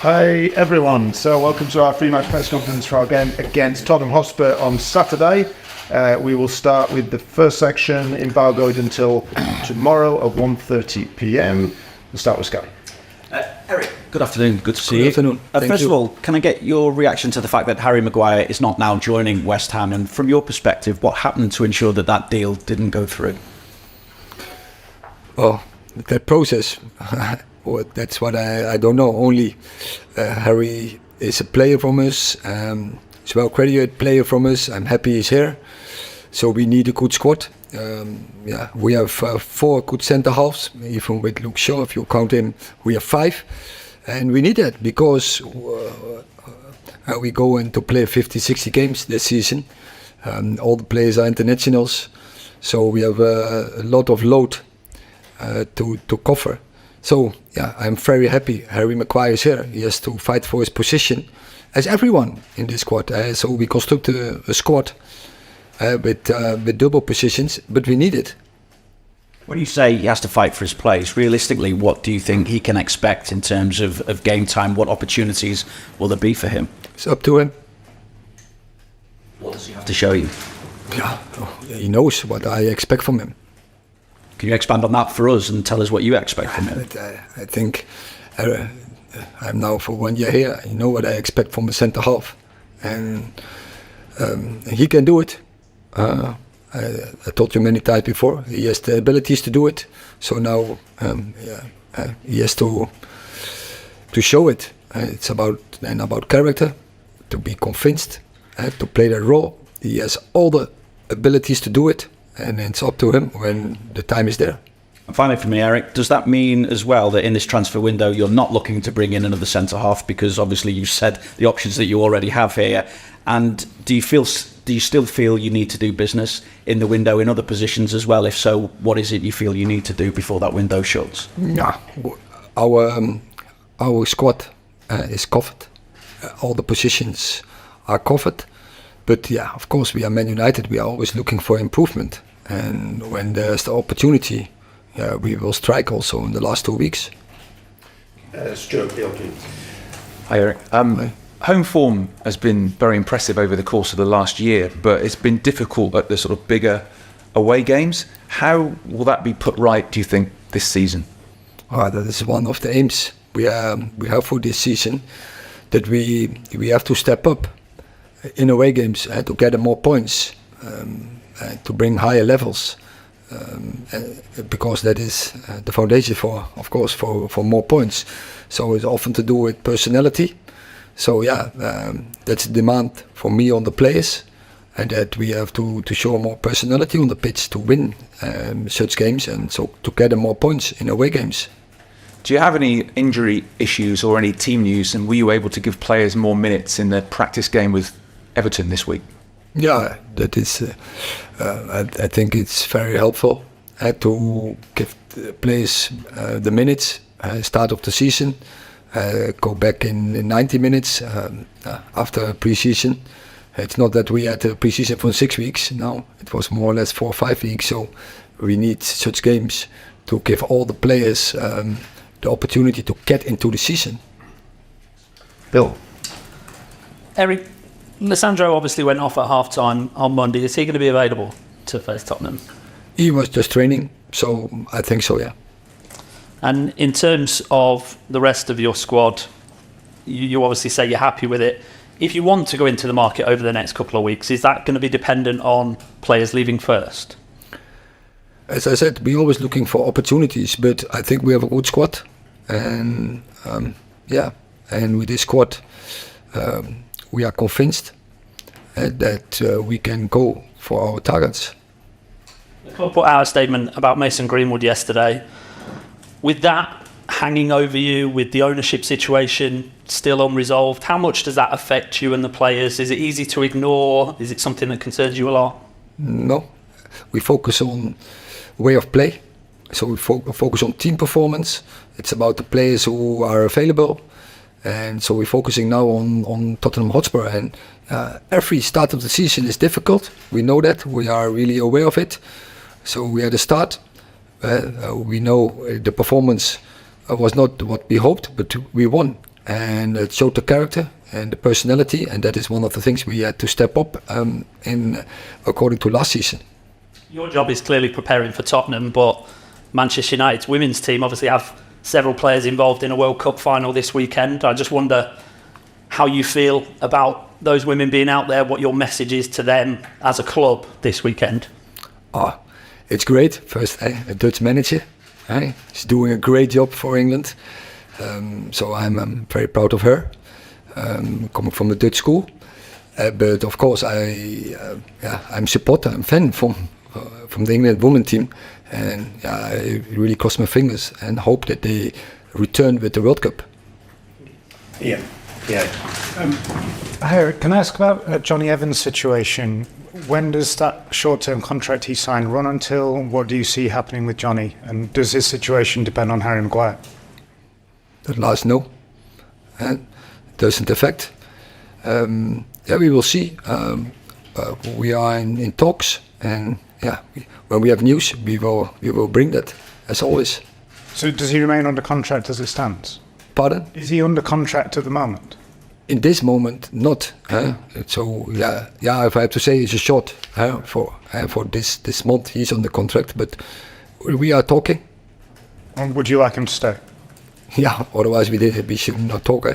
Hi everyone, so welcome to our pre-match press conference for our game against Tottenham Hotspur on Saturday. We will start with the first section, embargoed until tomorrow at 1:30 p.m. We'll start with Sky. Erik, good afternoon, good to see you. Good afternoon. First of all, can I get your reaction to the fact that Harry Maguire is not now joining West Ham, and from your perspective, what happened to ensure that that deal didn't go through? Well, that process, well, that's what I don't know. Only Harry is a player from us. He's a well-credited player from us. I'm happy he's here. So we need a good squad. We have 4 good centre halves, even with Luke Shaw, if you count him, we have 5. And we need that because we go in to play 50, 60 games this season. All the players are internationals. So we have a lot of load to cover. So, I'm very happy Harry Maguire is here. He has to fight for his position, as everyone in this squad. So we construct a squad with double positions, but we need it. When you say he has to fight for his place, realistically, what do you think he can expect in terms of game time? What opportunities will there be for him? It's up to him. What does he have to show you? He knows what I expect from him. Can you expand on that for us and tell us what you expect from him? I think I'm now for 1 year here. You know what I expect from a centre half, and he can do it. I told you many times before. He has the abilities to do it. So now he has to show it. It's about character, to be convinced, to play that role. He has all the abilities to do it. And it's up to him when the time is there. And finally for me, Erik, does that mean as well that in this transfer window you're not looking to bring in another centre-half, because obviously you said the options that you already have here, and do you still feel you need to do business in the window in other positions as well? If so, what is it you feel you need to do before that window shuts? Our squad is covered. All the positions are covered. But of course, we are Man United. We are always looking for improvement. And when there's the opportunity, we will strike also in the last 2 weeks. Stuart, please. Hi, Erik. Home form has been very impressive over the course of the last year, but it's been difficult at the sort of bigger away games. How will that be put right, do you think, this season? That is one of the aims we have for this season, that we have to step up in away games to gather more points, to bring higher levels, because that is the foundation for more points. So it's often to do with personality. So that's a demand for me on the players, and that we have to show more personality on the pitch to win such games, and so to gather more points in away games. Do you have any injury issues or any team news, and were you able to give players more minutes in the practice game with Everton this week? That is. I think it's very helpful to give the players the minutes. Start of the season, go back in 90 minutes after pre-season. It's not that we had a pre-season for 6 weeks. No, it was more or less 4 or 5 weeks. So we need such games to give all the players the opportunity to get into the season. Bill. Erik, Lissandro obviously went off at half-time on Monday. Is he going to be available to face Tottenham? He was just training, so I think so, yeah. And in terms of the rest of your squad, you obviously say you're happy with it. If you want to go into the market over the next couple of weeks, is that going to be dependent on players leaving first? As I said, we're always looking for opportunities, but I think we have a good squad. And and with this squad, we are convinced that we can go for our targets. The club put out a statement about Mason Greenwood yesterday. With that hanging over you, with the ownership situation still unresolved, how much does that affect you and the players? Is it easy to ignore? Is it something that concerns you a lot? No. We focus on way of play. So we focus on team performance. It's about the players who are available. And so we're focusing now on Tottenham Hotspur. And every start of the season is difficult. We know that. We are really aware of it. So we are the start. We know the performance was not what we hoped, but we won. and it showed the character and the personality, and that is one of the things we had to step up in according to last season. Your job is clearly preparing for Tottenham, but Manchester United's women's team obviously have several players involved in a World Cup final this weekend. I just wonder how you feel about those women being out there, what your message is to them as a club this weekend. It's great. First, a Dutch manager. She's doing a great job for England. So I'm very proud of her, coming from the Dutch school. But of course, I'm supporter, I'm fan from the England women team. And I really cross my fingers and hope that they return with the World Cup. Yeah. Erik, can I ask about Johnny Evans' situation? When does that short-term contract he signed run until? What do you see happening with Johnny? And does his situation depend on Harry Maguire? That last no. And doesn't affect. We will see. We are in talks, and when we have news, we will bring that, as always. So does he remain under contract as it stands? Pardon? Is he under contract at the moment? In this moment, not. So if I have to say, it's a short for this month. He's on the contract, but we are talking. And would you like him to stay? Yeah, otherwise we should not talk.